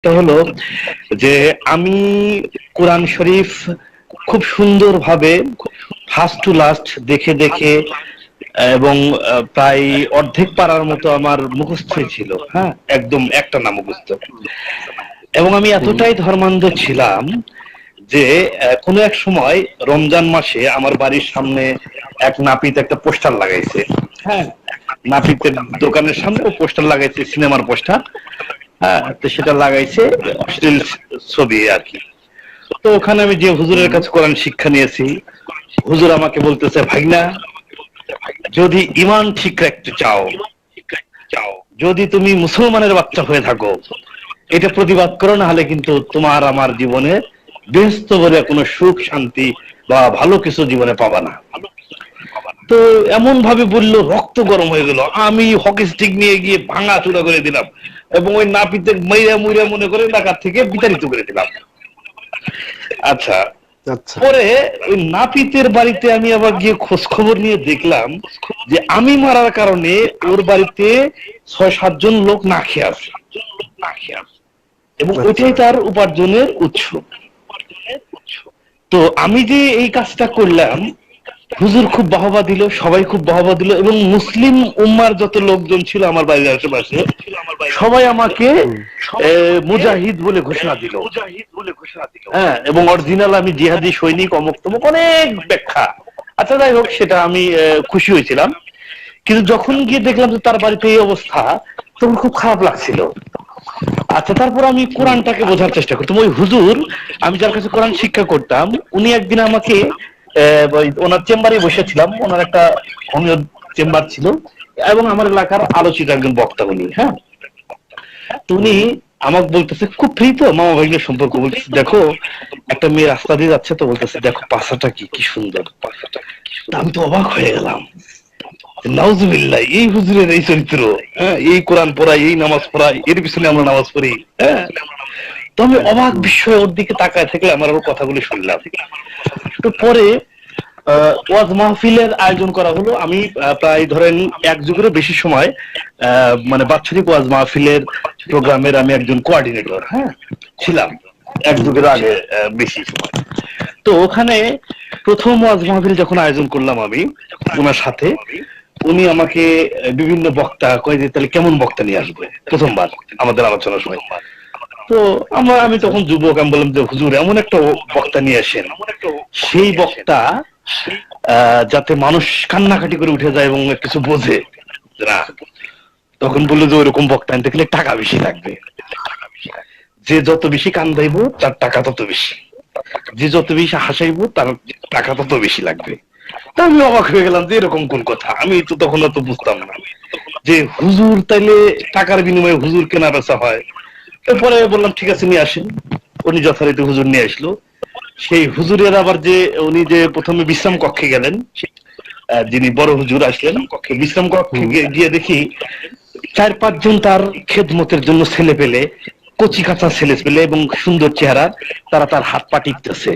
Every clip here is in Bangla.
এটা হলো যে আমি কোরআন শরীফ খুব সুন্দরভাবে ফার্স্ট টু লাস্ট দেখে দেখে এবং প্রায় অর্ধেক পারার মতো আমার মুখস্থই ছিল, হ্যাঁ, একদম একটা না মুখস্থ। এবং আমি এতটাই ধর্মান্ধ ছিলাম যে কোনো এক সময় রমজান মাসে আমার বাড়ির সামনে এক নাপিত একটা পোস্টার লাগাইছে, হ্যাঁ, নাপিতের দোকানের সামনে পোস্টার লাগাইছে, সিনেমার পোস্টার। হ্যাঁ, তো সেটা লাগাইছে অশ্লীল ছবি আর কি। তো ওখানে আমি যে হুজুরের কাছে কোরআন শিক্ষা নিয়েছি, হুজুর আমাকে বলতেছে, ভাইনা, যদি ইমান ঠিক রাখতে চাও, যদি তুমি মুসলমানের বাচ্চা হয়ে থাকো, এটা প্রতিবাদ করো, না হলে কিন্তু তোমার আমার জীবনে ব্যস্ত করে কোনো সুখ শান্তি বা ভালো কিছু জীবনে পাবা না। তো এমন ভাবে বললো, রক্ত গরম হয়ে গেল। আমি হকি স্টিক নিয়ে গিয়ে ভাঙা চূড়া করে দিলাম এবং ওই নাপিতের মাইরা মুইরা মনে করে এলাকার থেকে বিতাড়িত করে দিলাম। আচ্ছা, পরে ওই নাপিতের বাড়িতে আমি আবার গিয়ে খোঁজ খবর নিয়ে দেখলাম যে আমি মারার কারণে ওর বাড়িতে ৬-৭ জন লোক না খেয়ে আছে, এবং ওইটাই তার উপার্জনের উৎস। তো আমি যে এই কাজটা করলাম, হুজুর খুব বাহবা দিল, সবাই খুব বাহবা দিল, এবং মুসলিম উম্মার যত লোকজন ছিল আমার বাড়ির আশেপাশে সবাই আমাকে মুজাহিদ বলে ঘোষণা দিল। হ্যাঁ, এবং অরিজিনাল আমি জিহাদি সৈনিক, অমুক তমুক অনেক ব্যাখ্যা। আচ্ছা, যাই হোক, সেটা আমি খুশি হয়েছিলাম। কিন্তু যখন গিয়ে দেখলাম যে তার বাড়িতে এই অবস্থা, তখন খুব খারাপ লাগছিল। আচ্ছা, তারপর আমি কোরআনটাকে বোঝার চেষ্টা করতাম। ওই হুজুর, আমি যার কাছে কোরআন শিক্ষা করতাম, উনি একদিন আমাকে ওনার চেম্বারে বসেছিলাম, ওনার একটা হোমিও চেম্বার ছিল, এবং আমার এলাকার আলোচিত একজন বক্তা উনি। হ্যাঁ, তো উনি আমাকে বলতেছে, খুব ফ্রি তো, মামা ভাইয়ের সম্পর্ক, বলতেছে, দেখো একটা মেয়ে রাস্তা দিয়ে যাচ্ছে, তো বলতেছে, দেখো পাশাটা কি কি সুন্দর। আমি তো অবাক হয়ে গেলাম, নাউজুবিল্লাহ, এই হুজুরের এই চরিত্র, হ্যাঁ, এই কোরআন পড়াই, এই নামাজ পড়াই, এর পিছনে আমরা নামাজ পড়ি। হ্যাঁ, তো আমি অবাক বিস্ময়ে ওর দিকে তাকায় থেকে আমার ওর কথাগুলি শুনলাম। তো পরে ওয়াজ মাহফিলের আয়োজন করা হলো। আমি প্রায় ধরেন এক যুগেরও বেশি সময় মানে বাৎসরিক ওয়াজ মাহফিলের প্রোগ্রামের আমি একজন কোঅর্ডিনেটর, হ্যাঁ, ছিলাম এক যুগের আগে বেশি সময়। তো ওখানে প্রথম ওয়াজ মাহফিল যখন আয়োজন করলাম আমি ওনার সাথে, উনি আমাকে বিভিন্ন বক্তা কয়ে যে, তাহলে কেমন বক্তা নিয়ে আসবে প্রথমবার আমাদের আলোচনার সময়। তো আমি তখন যুবক, আমি বললাম যে, হুজুর, এমন একটা বক্তা নিয়ে আসেন, সেই বক্তা যাতে মানুষ কান্নাকাটি করে উঠে যায় এবং কিছু বোঝে না। তখন বললো যে, ওইরকম বক্তা আনতে গেলে টাকা বেশি লাগবে, যে যত বেশি কান্দাইবো তার টাকা তত বেশি, যে যত বেশি হাসাইবো তার টাকা তত বেশি লাগবে। তা আমি অবাক হয়ে গেলাম যে, এরকম কোন কথা, আমি তো তখন অত বুঝতাম না যে হুজুর তাইলে টাকার বিনিময়ে হুজুর কেনা বেচা হয়। তারপরে বললাম, ঠিক আছে, নিয়ে আসেন। উনি যথারীতি হুজুর নিয়ে আসলো। সেই হুজুরের আবার যে উনি যে প্রথমে বিশ্রাম কক্ষে গেলেন, যিনি বড় হুজুর আসলেন, বিশ্রাম কক্ষে গিয়ে দেখি 4-5 জন তার খেদমতের জন্য ছেলে পেলে, কচি কাঁচা ছেলে পেলে এবং সুন্দর চেহারা, তারা তার হাত পা টিপতেছে।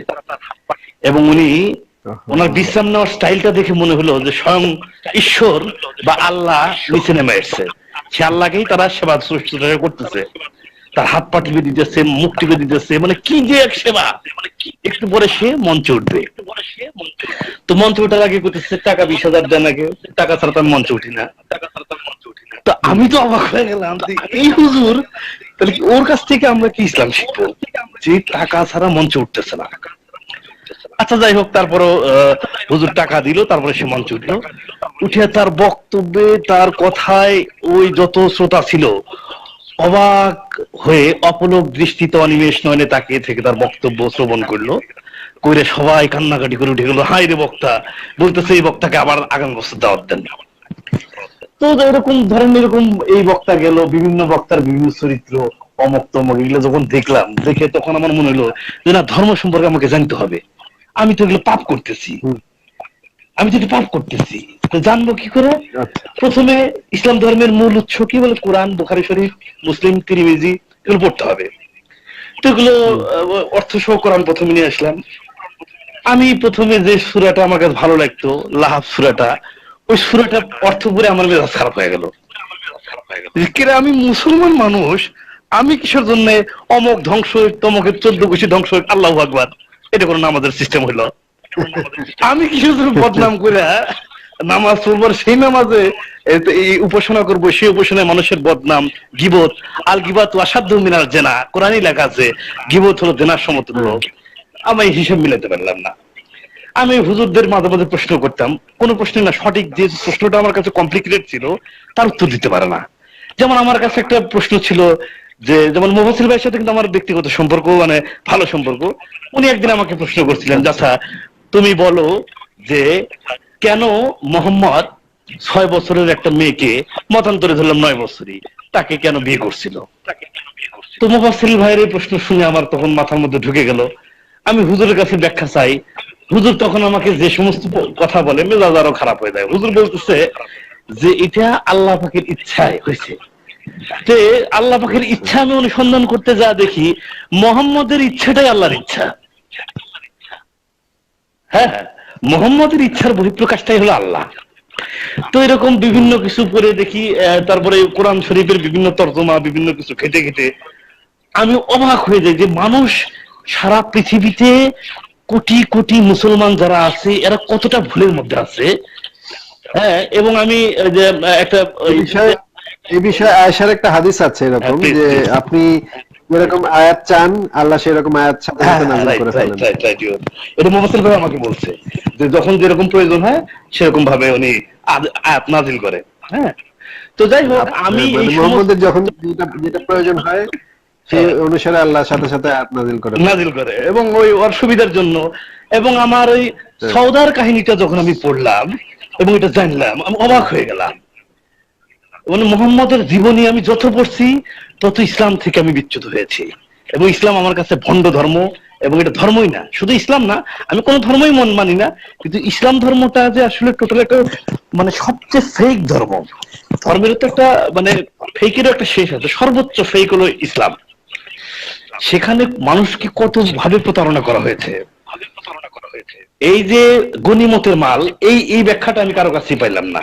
এবং উনি ওনার বিশ্রাম নেওয়ার স্টাইলটা দেখে মনে হলো যে স্বয়ং ঈশ্বর বা আল্লাহ নিচে নেমে এসছে, সে আল্লাহকেই তারা সেবা শুশ্রূষা করতেছে। তার হাত পা টিপে দিতেছে, মুখ টিপে দিতেছে, মানে কি যে এক সেবা। একটু পরে সে মঞ্চে উঠবে। তো মঞ্চে ওঠার আগে করতেছে, টাকা 20,000 দেন আগে, টাকা ছাড়া তো আমি মঞ্চে উঠি না। তো আমি তো অবাক হয়ে গেলাম যে, এই হুজুর, তাহলে কি ওর কাছ থেকে আমরা কি ইসলাম শিখবো যে টাকা ছাড়া মঞ্চে উঠতেছে না? আচ্ছা, যাই হোক, তারপরও হুজুর টাকা দিল, তারপরে সে মঞ্চে উঠলো। উঠে তার বক্তব্যে, তার কথায় ওই যত শ্রোতা ছিল অবাক হয়ে অপলক দৃষ্টিতে অনিমেষ নয়নে তাকিয়ে থেকে তার বক্তব্য শ্রবণ করলো। কইরে সবাই কান্নাকাটি করে উঠে গেল, হাই রে বক্তা, বলতেছে এই বক্তাকে আবার আগামী বছর দাওয়াত দেন। তো এরকম ধরেন, এরকম এই বক্তা গেল, বিভিন্ন বক্তার বিভিন্ন চরিত্র, অমক তমক, এগুলো যখন দেখলাম, দেখে তখন আমার মনে হলো যে না, ধর্ম সম্পর্কে আমাকে জানতে হবে। আমি তো এগুলো পাপ করতেছি, আমি তো পাপ করতেছি, তো জানবো কি করে? প্রথমে ইসলাম ধর্মের মূল উৎস কি বলে, কোরআন, বুখারী শরীফ, মুসলিম, তিরমিজি, এগুলো পড়তে হবে। তো এগুলো অর্থ সহ কোরআন প্রথমে নিয়ে আসলাম। আমি প্রথমে যে সূরাটা আমার কাছে ভালো লাগতো, লাহাব সূরাটা, ওই সূরাটার অর্থ পড়ে আমার মেজাজ খারাপ হয়ে গেল। আমি মুসলমান মানুষ, আমি কিসের জন্য অমুক ধ্বংস তমকের 14 গোষ্ঠী ধ্বংস, আল্লাহু আকবার, এটা কোনো নামাজের সিস্টেম হইলো? আমি কিসের জন্য বদনাম করে নামাজ পড়বো, সেই নামাজে এই উপাসনা করবো, সেই উপাসনায় মানুষের বদনাম, গীবত। আল গীবাত আসাধ্য মিনাল জেনা, কোরআনই লেখা আছে গীবত হলো জেনার সমতুল্য। আমি হিসাব মিলাতে পারলাম না। আমি হুজুরদের মাঝে মাঝে প্রশ্ন করতাম, কোন প্রশ্ন না সঠিক, যে প্রশ্নটা আমার কাছে কমপ্লিকেটেড ছিল তার উত্তর দিতে পারে না। যেমন আমার কাছে একটা প্রশ্ন ছিল যে, যেমন মুফাসসির ভাইয়ের সাথে কিন্তু আমার ব্যক্তিগত সম্পর্ক, মানে ভালো সম্পর্ক। উনি একদিন আমাকে প্রশ্ন করছিলেন, আচ্ছা তুমি বলো যে কেন মোহাম্মদ 6 বছরের একটা মেয়েকে, মতান্তরে ধরলাম 9 বছরই, তাকে কেন বিয়ে করছিল? তো মুফাসসির ভাইয়ের এই প্রশ্ন শুনে আমার তখন মাথার মধ্যে ঢুকে গেল। আমি হুজুরের কাছে ব্যাখ্যা চাই। হুজুর তখন আমাকে যে সমস্ত কথা বলে, মেজাজ আরো খারাপ হয়ে যায়। হুজুর বলতেছে যে এটা আল্লাহ পাকের ইচ্ছায় হয়েছে। যে আল্লাহ পাকের ইচ্ছা আমি অনুসন্ধান করতে যা দেখি, মোহাম্মদের ইচ্ছাটাই আল্লাহর ইচ্ছা। হ্যাঁ, মোহাম্মদের ইচ্ছার বহিঃপ্রকাশটাই হলো আল্লাহ। তো এরকম বিভিন্ন কিছু পড়ে দেখি, তারপরে কোরআন শরীফের বিভিন্ন তর্জমা, বিভিন্ন কিছু ঘেটে ঘেটে আমি অবাক হয়ে যাই যে মানুষ সারা পৃথিবীতে কোটি কোটি মুসলমান যারা আছে, এরা কতটা ভুলের মধ্যে আছে। হ্যাঁ, এবং আমি যে একটা এই বিষয়ে আয়েশার একটা হাদিস আছে এরকম, যে আপনি যেরকম আয়াত চান আল্লাহ সেরকম আয়াত সাথে সাথে নাযিল করে ফেলেন। এটা মুফাসসির ভাই আমাকে বলছে যে যখন যেরকম প্রয়োজন হয় সেরকম ভাবে উনি আয়াত নাযিল করে। হ্যাঁ, তো যাই হোক, আমি এই মুহাম্মদের যখন যেটা প্রয়োজন হয় সেই অনুসারে আল্লাহ সাথে সাথে আয়াত নাযিল করে এবং ওই ওর সুবিধার জন্য। এবং আমার ওই সওদার কাহিনীটা যখন আমি পড়লাম এবং এটা জানলাম, আমি অবাক হয়ে গেলাম। মানে মুহাম্মদের জীবনী আমি যত পড়ছি তত ইসলাম থেকে আমি বিচ্যুত হয়েছি। এবং ইসলাম আমার কাছে ভণ্ড ধর্ম, এবং এটা ধর্মই না, শুধু ইসলাম না, আমি কোনো ধর্মই মানি না, কিন্তু ইসলাম ধর্মটা যে আসলে টোটাল একটা মানে সবচেয়ে ফেক ধর্ম। ধর্মের তো একটা মানে ফেকেরও একটা শেষ আছে, সর্বোচ্চ ফেক হলো ইসলাম। সেখানে মানুষকে কত ভাবে প্রতারণা করা হয়েছে। এই যে গনিমতের মাল, এই ব্যাখ্যাটা আমি কারো কাছে পাইলাম না,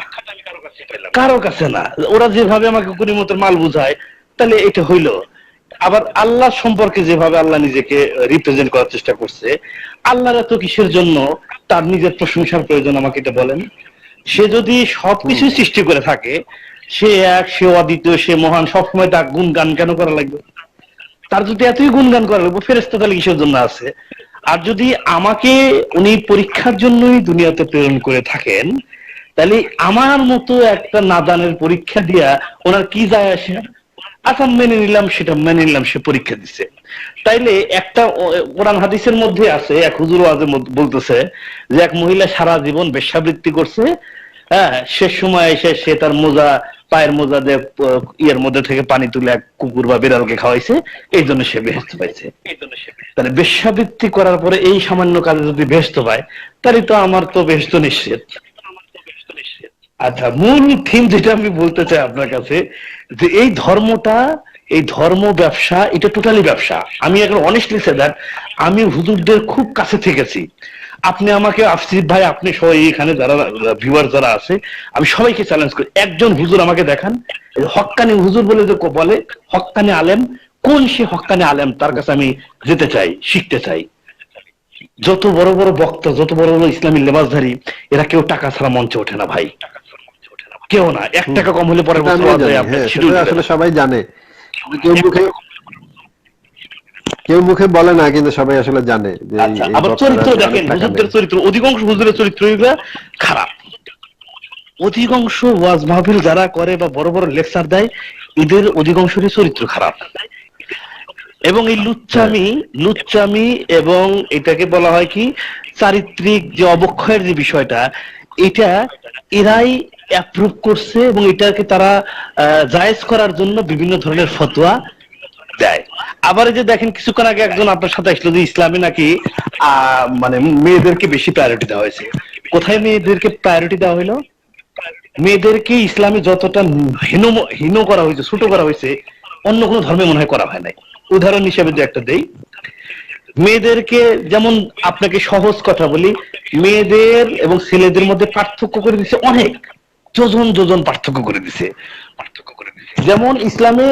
কারো কাছে না। ওরা যেভাবে আমাকে গনিমতের মাল বুঝায়, তাহলে এটা হইলো। আবার আল্লাহ সম্পর্কে যেভাবে আল্লাহ নিজেকে রিপ্রেজেন্ট করার চেষ্টা করছে, আল্লাহর এত কিসের জন্য তার নিজের প্রশংসার প্রয়োজন, আমাকে এটা বলেন। সে যদি সবকিছু সৃষ্টি করে থাকে, সে এক, সে অদ্বিতীয়, সে মহান, সবসময় তার গুণগান কেন করা লাগবে? তার যদি এতই গুণগান করা লাগবে, ফেরেশতা তাহলে কিসের জন্য আছে? আর যদি আমাকে উনি পরীক্ষার জন্যই দুনিয়াতে প্রেরণ করে থাকেন, তাহলে আমার মতো একটা নাদানের পরীক্ষা দিয়া ওনার কি যায় আসে? আচ্ছা, মেনে নিলাম, সেটা মেনে নিলাম, সে পরীক্ষা দিচ্ছে। তাইলে একটা কোরআন হাদিসের মধ্যে আছে, এক হুজুর ওয়াজে বলতেছে যে এক মহিলা সারা জীবন বেশ্যাবৃত্তি করছে, হ্যাঁ, শেষ সময় এসে সে তার মোজা, পায়ের মোজা দিয়ে ইয়ের মধ্যে থেকে পানি তুলে এক কুকুর বা বিড়ালকে খাওয়াইছে, এই জন্য সে বেহেশত পাইছে। তাহলে বেশ্যাবৃত্তি করার পরে এই সামান্য কাজে যদি বেহেশত পায়, তাহলে তো আমার তো বেহেশত নিশ্চিত। আচ্ছা, মূল থিম যেটা আমি বলতে চাই আপনার কাছে, যে এই ধর্মটা, এই ধর্ম ব্যবসা, এটা টোটালি ব্যবসা। আমি এখন অনেস্টলি সে দ্যাট, আমি হুজুরদের খুব কাছে থেকেছি। আপনি আমাকে, আফসিফ ভাই, আপনি সবাই এখানে যারা ভিউয়ার যারা আছে, আমি সবাইকে চ্যালেঞ্জ করি, একজন হুজুর আমাকে দেখান, হক্কানি হুজুর বলে যে বলে, হক্কানি আলেম, কোন সে হক্কানি আলেম, তার কাছে আমি যেতে চাই, শিখতে চাই। যত বড় বড় বক্তা, যত বড় বড় ইসলামী লেবাসধারী, এরা কেউ টাকা ছাড়া মঞ্চে ওঠে না ভাই, কেউ না। 1 টাকা কম হলে পরের বছর আসলে সবাই জানে, কেউ মুখে বলে না, কিন্তু সবাই আসলে জানে। আবার চরিত্র দেখেন, হুজুরদের চরিত্র, অধিকাংশ হুজুরের চরিত্র খারাপ। অধিকাংশ ওয়াজ মাহফিল যারা করে বা বড় বড় লেকচার দেয়, এদের অধিকাংশেরই চরিত্র খারাপ। এবং এই লুচ্চামি এবং এটাকে বলা হয় কি চারিত্রিক যে অবক্ষয়ের যে বিষয়টা, এটা এরাই অ্যাপ্রুভ করছে এবং এটাকে তারা জায়েজ করার জন্য বিভিন্ন ধরনের ফতোয়া দেয়। আবার এই যে দেখেন, কিছুক্ষণ আগে একজন আপনার সাথে আসলো যে ইসলামে নাকি মানে মেয়েদেরকে বেশি প্রায়োরিটি দেওয়া হয়েছে। কোথায় মেয়েদেরকে প্রায়োরিটি দেওয়া হলো? মেয়েদেরকে ইসলামে যতটা হীন করা হয়েছে, ছোট করা হয়েছে, অন্য কোনো ধর্মে মনে হয় করা হয় নাই। উদাহরণ হিসেবে যে একটা দেই, মেয়েদেরকে, যেমন আপনাকে সহজ কথা বলি, মেয়েদের এবং ছেলেদের মধ্যে পার্থক্য করে দিচ্ছে, অনেক যোজন যোজন পার্থক্য করে দিছে। যেমন ইসলামে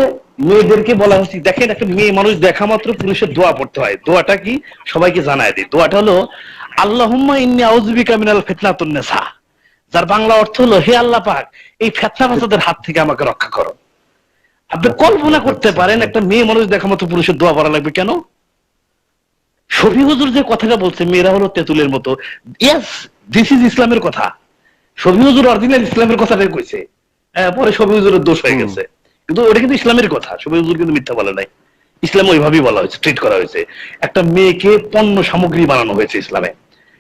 মেয়েদেরকে বলা হচ্ছে, দেখেন একটা মেয়ে মানুষ দেখা মাত্র পুরুষের দোয়া পড়তে হয়। দোয়াটা কি সবাইকে জানায় দিই। দোয়াটা হলো আল্লাহুম্মা ইন্নী আউযু বিকা মিনাল ফিতনাতুন নিসা, যার বাংলা অর্থ হলো হে আল্লাহ পাক এই ফিতনা ফাসাদের হাত থেকে আমাকে রক্ষা করো। আপনি কল্পনা করতে পারেন একটা মেয়ে মানুষ দেখা মাত্র পুরুষের দোয়া পড়া লাগবে কেন? শফি হুজুর যে কথাটা বলছে মেয়েরা হলো তেঁতুলের মতো, ইয়েস দিস ইজ ইসলামের কথা। শফি হুজুর অরিজিনাল ইসলামের কথাটাই কইছে। পরে শফি হুজুরের দোষ হয়ে গেছে, কিন্তু ওটা কিন্তু ইসলামের কথা। শফি হুজুর কিন্তু মিথ্যা বলে নাই। ইসলাম ওইভাবেই বলা হয়েছে, ট্রিট করা হয়েছে। একটা মেয়েকে পণ্য সামগ্রী বানানো হয়েছে ইসলামে,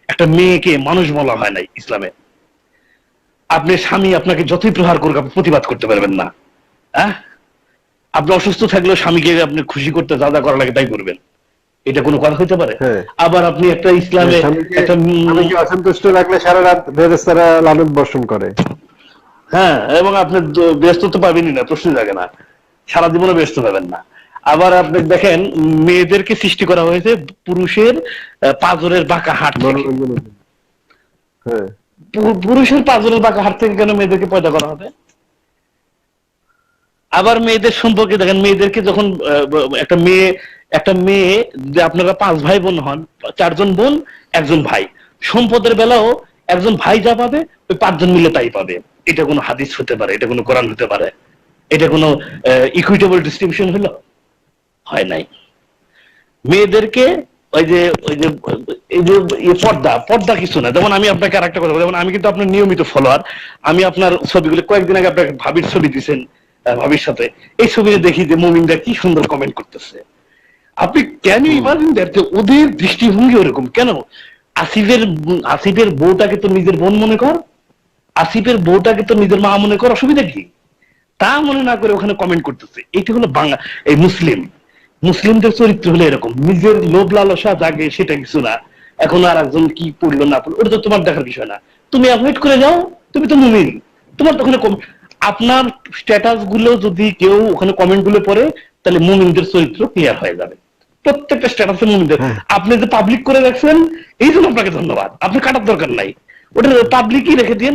একটা মেয়েকে মানুষ বলা হয় নাই ইসলামে। আপনি স্বামী আপনাকে যতই প্রহার করুক আপনি প্রতিবাদ করতে পারবেন না। হ্যাঁ, আপনি অসুস্থ থাকলেও স্বামীকে আপনি খুশি করতে যা যা করা লাগে তাই করবেন, এটা কোনো কথা হইতে পারে? আবার আপনি একটা ইসলামে একটা অসন্তুষ্ট রাখলে সারা রাত ফেরেশতারা লানত বর্ষণ করে। হ্যাঁ, এবং আপনি ব্যস্ত তো পাবেনই না, প্রশ্ন জাগে না, সারা জীবনে ব্যস্ত পাবেন না। আবার আপনি দেখেন মেয়েদেরকে সৃষ্টি করা হয়েছে পুরুষের পাঁজরের বাঁকা হাট থেকে। পুরুষের পাঁজরের বাঁকা হাট থেকে কেন মেয়েদেরকে পয়দা করা হবে? আবার মেয়েদের সম্পর্কে দেখেন, মেয়েদেরকে যখন একটা মেয়ে যে আপনারা 5 ভাই বোন হন, 4 জন বোন 1 জন ভাই, সম্পদের বেলাও একজন ভাই যা পাবে ওই 5 জন মিলে তাই পাবে। এটা কোনো হাদিস হতে পারে? এটা কোনো কোরআন হতে পারে? এটা কোনো ইকুইটেবল ডিস্ট্রিবিউশন হলো? হয় নাই। মেয়েদেরকে ওই যে এই যে পর্দা কিছু না। যেমন আমি আপনাকে আরেকটা কথা বলি, যেমন আমি কিন্তু আপনার নিয়মিত ফলোয়ার। আমি আপনার ছবিগুলো কয়েকদিন আগে আপনাকে ভাবির ছবি দিয়েছেন, ভাবির সাথে এই ছবিতে দেখি যে মুমিনরা কি সুন্দর কমেন্ট করতেছে। আপনি কেন ইমাজিন দেখতে ওদের দৃষ্টিভঙ্গি ওরকম কেন? আসিফের বউটাকে তো নিজের বোন মনে কর, আসিফের বউটাকে তো নিজের মা মনে কর, অসুবিধা কি? তা মনে না করে ওখানে কমেন্ট করতেছে। এটি হলো বাংলা এই মুসলিমদের চরিত্র হলো এরকম, নিজের লোভ লালসা জাগে সেটা কিছু না। এখন আর একজন কি পড়লো না পড়লো ওটা তো তোমার দেখার বিষয় না, তুমি অ্যাভয়েড করে যাও, তুমি তো মুমিন। তোমার তো ওখানে আপনার স্ট্যাটাস গুলো যদি কেউ ওখানে কমেন্ট গুলো পড়ে তাহলে মুমিনদের চরিত্র ক্লিয়ার হয়ে যাবে। প্রত্যেকটা স্ট্যাটাসে মুমিনদের। আপনি যে পাবলিক করে রাখছেন এই জন্য আপনাকে ধন্যবাদ, আপনি কাটার দরকার নাই, ওটা পাবলিকই রেখে দিন।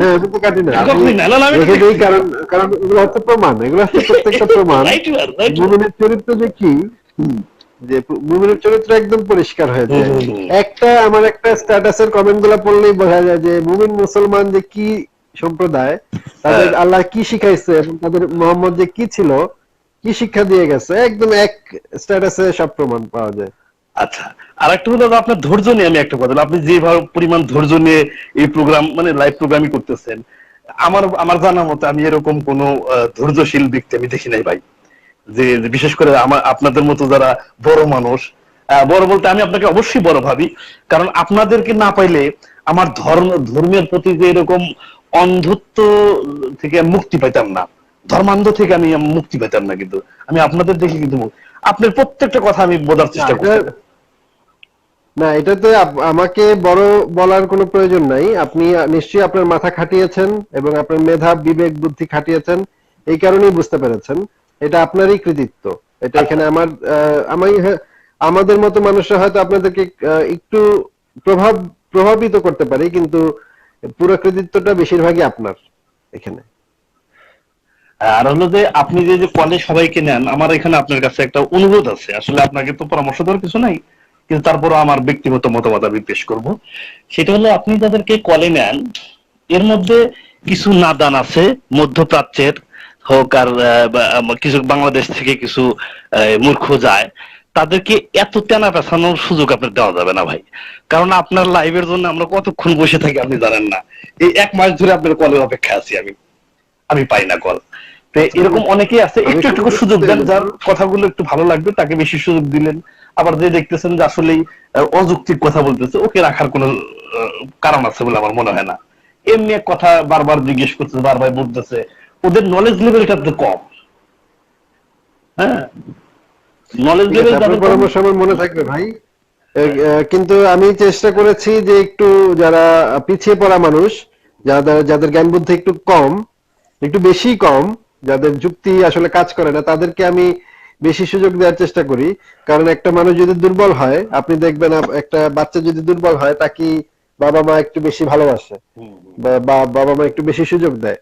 কারণ এগুলো হচ্ছে প্রমাণ, এগুলো হচ্ছে প্রত্যেকটা প্রমাণ মুমিনের চরিত্র যে কি, যে মুমিনের চরিত্র একদম পরিষ্কার হয়ে যায়। আমার একটা স্ট্যাটাসের কমেন্ট গুলা পড়লেই বোঝা যায় যে মুমিন মুসলমান যে কি সম্প্রদায়, তাদের আল্লাহ কি শিখাইছে এবং তাদের মোহাম্মদ যে কি ছিল, কি শিক্ষা দিয়ে গেছে, একদম এক স্ট্যাটাসে সব প্রমাণ পাওয়া যায়। আচ্ছা, আর একটা হলো আপনার ধৈর্য নিয়ে আমি একটা কথা, আপনি যে পরিমাণ ধৈর্য নিয়ে এই প্রোগ্রাম মানে লাইভ প্রোগ্রামই করতেছেন, আমার জানা মতে আমি এরকম কোন ধৈর্যশীল ব্যক্তি আমি দেখি নাই ভাই। যে বিশেষ করে আপনাদের মতো যারা বড় মানুষ, বড় বলতে আমি আপনাকে অবশ্যই বড় ভাবি, কারণ আপনাদেরকে না পাইলে আমার ধর্মের প্রতি যে এরকম অন্ধত্ব থেকে মুক্তি পাইতাম না, ধর্মান্ধ থেকে আমি মুক্তি পেতাম না। কিন্তু আমি আপনাদের দেখি কিন্তু আপনার প্রত্যেকটা কথা আমি বোঝার চেষ্টা করি। না, এটাতে আমাকে বড় বলার কোনো প্রয়োজন নাই। আপনি নিশ্চয়ই আপনার মাথা খাটিয়েছেন এবং আপনার মেধা বিবেক বুদ্ধি খাটিয়েছেন, এই কারণেই বুঝতে পেরেছেন। এটা আপনারই কৃতিত্ব। এটা এখানে আমাদের মতো মানুষরা হয়তো আপনাদেরকে একটু প্রভাবিত করতে পারে, কিন্তু পুরো কৃতিত্বটা বেশিরভাগই আপনার এখানে। আর হলো যে আপনি যে কলে সবাইকে নেন, আমার এখানে আপনার কাছে একটা অনুরোধ আছে। আসলে আপনাকে তো পরামর্শ দেওয়ার কিছু নাই, কিন্তু তারপরও আমার ব্যক্তিগত মতামত আমি পেশ করবো। সেটা হলো আপনি যাদেরকে কলে নেন এর মধ্যে কিছু নাদান আছে, মধ্যপ্রাচ্যের হোক আর কিছু বাংলাদেশ থেকে কিছু মূর্খ যায়, তাদেরকে এত তেনা পেছানোর সুযোগ আপনার দেওয়া যাবে না ভাই। কারণ আপনার লাইভের জন্য আমরা কতক্ষণ বসে থাকি আপনি জানেন না। এই 1 মাস ধরে আপনার কলের অপেক্ষা আছি আমি পাই না কল। তো এরকম অনেকেই আছে, একটু একটু সুযোগ দেন, যার কথাগুলো একটু ভালো লাগবে তাকে বেশি সুযোগ দিলেন। আবার যে দেখতেছেন যে আসলেই অযৌক্তিক কথা বলতেছে, ওকে রাখার কোনো কারণ আছে বলে আমার মনে হয় না। এমনি এক কথা বারবার জিজ্ঞেস করতেছে, বারবার বলতেছে, ওদের নলেজ লেভেলটা তো কম। হ্যাঁ, নলেজ লেভেল তাদের পরামর্শ আমার মনে থাকবে ভাই। কিন্তু আমি চেষ্টা করেছি যে একটু যারা পিছিয়ে পড়া মানুষ, যাদের জ্ঞান বুদ্ধি একটু কম, একটু বেশি কম, যাদের যুক্তি আসলে কাজ করে না, তাদেরকে আমি বেশি সুযোগ দেওয়ার চেষ্টা করি। কারণ একটা মানুষ যদি দুর্বল হয়, আপনি দেখবেন একটা বাচ্চা যদি দুর্বল হয় তাকে বাবা মা একটু বেশি ভালোবাসে বা বাবা মা একটু বেশি সুযোগ দেয়।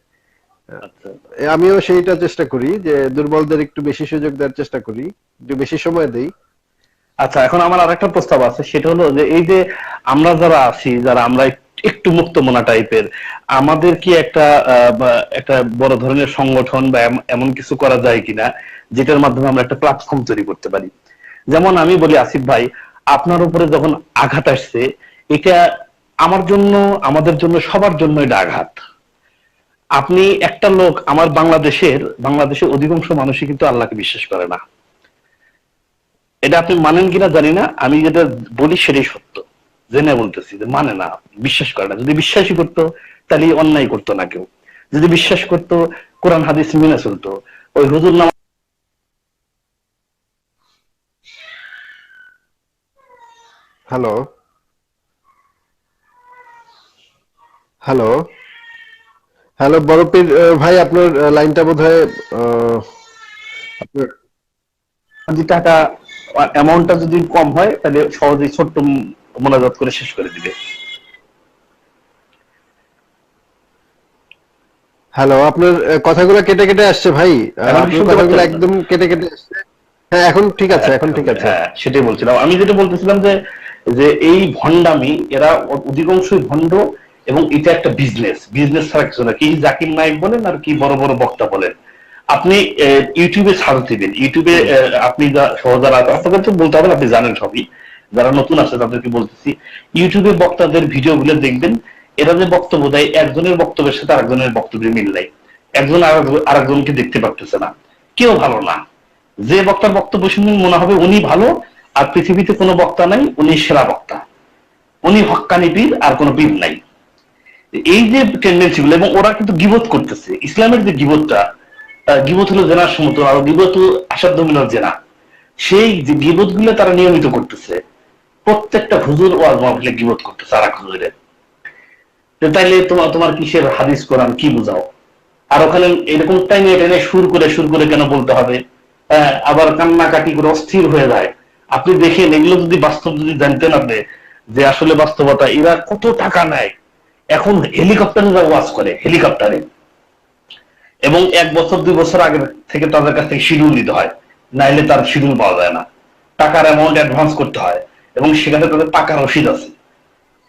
আচ্ছা আমিও সেইটা চেষ্টা করি যে দুর্বলদের একটু বেশি সুযোগ দেওয়ার চেষ্টা করি, একটু বেশি সময় দেই। আচ্ছা, এখন আমার আরেকটা প্রস্তাব আছে, সেটা হলো যে এই যে আমরা যারা আছি, যারা আমরা একটু মুক্তমনা টাইপের, আমাদের কি একটা একটা বড় ধরনের সংগঠন বা এমন কিছু করা যায় কিনা যেটার মাধ্যমে আমরা একটা প্ল্যাটফর্ম তৈরি করতে পারি। যেমন আমি বলি আসিফ ভাই, আপনার উপরে যখন আঘাত আসছে, এটা আমার জন্য, আমাদের জন্য, সবার জন্য এটা আঘাত। আপনি একটা লোক, আমার বাংলাদেশের অধিকাংশ মানুষই কিন্তু আল্লাহকে বিশ্বাস করে না। এটা আপনি মানেন কিনা জানি না, আমি যেটা বলি সেটাই সত্য, জেনে বলতেছি যে মানে না, বিশ্বাস করে না। যদি বিশ্বাসই করতো তাহলে অন্যায় করতো না কেউ। যদি বিশ্বাস করতো, কোরআন হাদিস মেনে চলতো। ওই হুজুর নামাজ। হ্যালো, হ্যালো, হ্যালো বড়পীর ভাই, আপনার লাইনটা বোধহয় আপনার যদি টাকা অ্যামাউন্টটা যদি কম হয় তাহলে সহজেই ছোট্ট মোনাজাত করে শেষ করে দিবে। হ্যালো, আপনার কথাগুলো কেটে কেটে আসছে ভাই। এখন কি আপনার শুনতে কথাগুলো পাচ্ছেন? একদম কেটে কেটে আসছে। হ্যাঁ, এখন ঠিক আছে, এখন ঠিক আছে। হ্যাঁ, সেটাই বলছিলাম। আমি যেটা বলতেছিলাম যে যে এই ভণ্ডামি, এরা অধিকাংশই ভণ্ড, এবং এটা একটা বিজনেস। বিজনেস ছাড়া কিছু না। কি জাকির নায়েক বলেন আর কি বড় বড় বক্তা বলেন, আপনি ইউটিউবে ছাড় দিবেন, ইউটিউবে হুম। আপনি সহজারা আপনাদের তো বলতে হবে না, আপনি জানেন সবই। যারা নতুন আছে তাদেরকে বলতেছি, ইউটিউবে বক্তাদের ভিডিও গুলো দেখবেন। এরা যে বক্তব্য দেয়, একজনের বক্তব্যের সাথে আরেকজনের বক্তব্যের মিল নাই। একজন আরেকজনকে দেখতে পারতেছে না। কেউ ভালো না। যে বক্তার বক্তব্য শুনবেন মনে হবে উনি ভালো, আর পৃথিবীতে কোনো বক্তা নাই, উনি সেরা বক্তা, উনি হক্কানি পীর, আর কোনো পীর নাই। এই যে টেন্ডেন্সি গুলো, এবং ওরা কিন্তু গিবত করতেছে। ইসলামের যে গিবতটা, গিবত হলো জেনার সমতুল্য, আর গিবত আসাধ্য মিনার জেনা। সেই যে গিবত গুলো তারা নিয়মিত করতেছে। প্রত্যেকটা হুজুর ওয়াজ মাহফিলে গিবত করতেছে আর এক হুজুরের। তাইলে তোমার তোমার কিসের হাদিস কোরআন কি বুঝাও? আর ওখানে এরকম টাইমে টেনে সুর করে কেন বলতে হবে? আবার কান্নাকাটি করে অস্থির হয়ে যায়। আপনি দেখেন, এগুলো যদি বাস্তব যদি জানতেন আপনি, যে আসলে বাস্তবতা এরা কত টাকা নেয়। এখন হেলিকপ্টারে ওয়াজ করে, হেলিকপ্টারে, এবং 1 বছর 2 বছর আগে থেকে তাদের কাছ থেকে শিডিউল দিতে হয়, নাইলে তার শিডিউল পাওয়া যায় না। টাকার অ্যামাউন্ট অ্যাডভান্স করতে হয়, এবং সেখানে তাদের পাকা রসিদ আছে।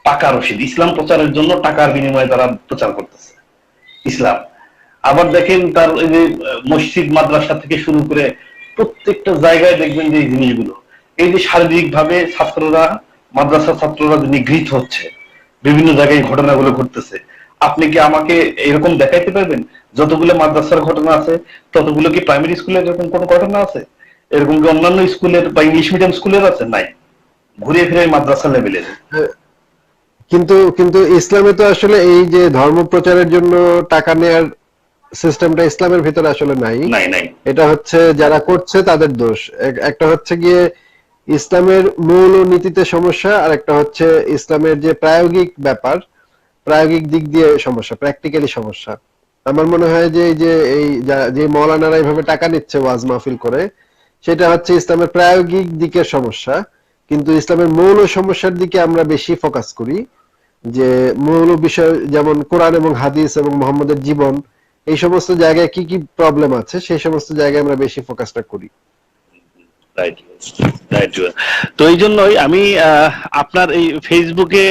পাকা রসিদ, ইসলাম প্রচারের জন্য টাকার বিনিময়ে তারা প্রচার করতেছে ইসলাম। আবার দেখেন তার এই যে মসজিদ মাদ্রাসা থেকে শুরু করে প্রত্যেকটা জায়গায় দেখবেন যে এই জিনিসগুলো, এই যে শারীরিক ভাবে ছাত্ররা, মাদ্রাসার ছাত্ররা যে নিগৃহীত হচ্ছে, বিভিন্ন জায়গায় ঘটনাগুলো ঘটতেছে। আপনি কি আমাকে এরকম দেখাইতে পারবেন? যতগুলো মাদ্রাসার ঘটনা আছে, ততগুলো কি প্রাইমারি স্কুলের এরকম কোনো ঘটনা আছে? এরকম কি অন্যান্য স্কুলের বা ইংলিশ মিডিয়াম স্কুলের আছে? নাই। ঘুরে ফিরে মাদ্রাসা লেভেলের। কিন্তু কিন্তু ইসলামে তো আসলে এই যে ধর্ম প্রচারের জন্য টাকা নেয়ার সিস্টেমটা ইসলামের ভিতরে আসলে নাই। নাই নাই। এটা হচ্ছে যারা করছে তাদের দোষ। একটা হচ্ছে গিয়ে ইসলামের মূল ও নীতিতে সমস্যা, আর একটা হচ্ছে ইসলামের যে প্রায়োগিক ব্যাপার, প্রায়োগিক দিক দিয়ে সমস্যা, প্র্যাকটিক্যালি সমস্যা। আমার মনে হয় যে এই যে যে মৌলানারা এইভাবে টাকা নিচ্ছে ওয়াজ মাহফিল করে, সেটা হচ্ছে ইসলামের প্রায়োগিক দিকের সমস্যা। কিন্তু ইসলামের মৌল সমস্যার দিকে আমরা বেশি ফোকাস করি, যে মৌল বিষয় যেমন কোরআন এবং হাদিস এবং মোহাম্মদের জীবন, এই সমস্ত জায়গায় কি কি প্রবলেম আছে সেই সমস্ত জায়গায় আমরা বেশি ফোকাসটা করি। Right, right. তো এই জন্যই আমি আপনার এই ফেসবুকে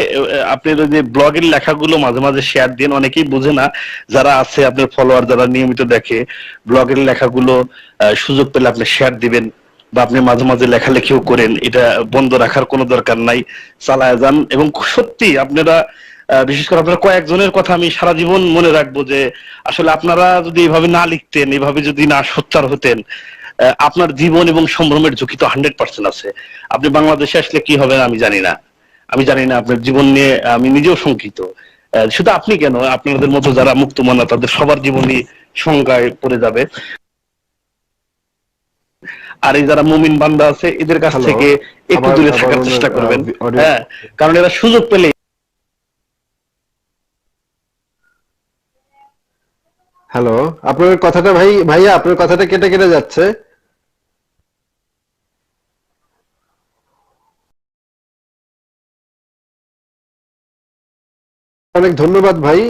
আপনার ওই যে ব্লগের লেখাগুলো মাঝে মাঝে শেয়ার দিন। অনেকেই বোঝে না, যারা আছে আপনার ফলোয়ার, যারা নিয়মিত দেখে, ব্লগের লেখাগুলো সুযোগ পেলে আপনি শেয়ার দিবেন, বা আপনি মাঝে মাঝে লেখালেখিও করেন। এটা বন্ধ রাখার কোনো দরকার নাই, চালায় যান। এবং সত্যি আপনারা, বিশেষ করে আপনারা কয়েকজনের কথা আমি সারা জীবন মনে রাখবো, যে আসলে আপনারা যদি এইভাবে না লিখতেন, এইভাবে যদি না সোচ্চার হতেন, আপনার জীবন এবং সম্ভ্রমের ঝুঁকি তো 100% আছে। আপনি বাংলাদেশে আসলে কি হবে আমি জানি না। আমি জানি না, আপনার জীবন নিয়ে আমি নিজেও শঙ্কিত। শুধু আপনি কেন, আপনাদের মতো যারা মুক্তমনা, তাদের সবার জীবনই শঙ্কায় পড়ে যাবে। আর এই যারা মুমিন বান্দা আছে, এদের কাছ হ্যালো, থেকে একটু আবার দূরে আবার থাকার ওনার চেষ্টা করবেন। অডিও। হ্যাঁ, কারণ এরা সুযোগ পেলে। হ্যালো, আপনার কথাটা ভাইয়া আপনার কথাটা কেটে কেটে যাচ্ছে। অনেক ধন্যবাদ ভাই।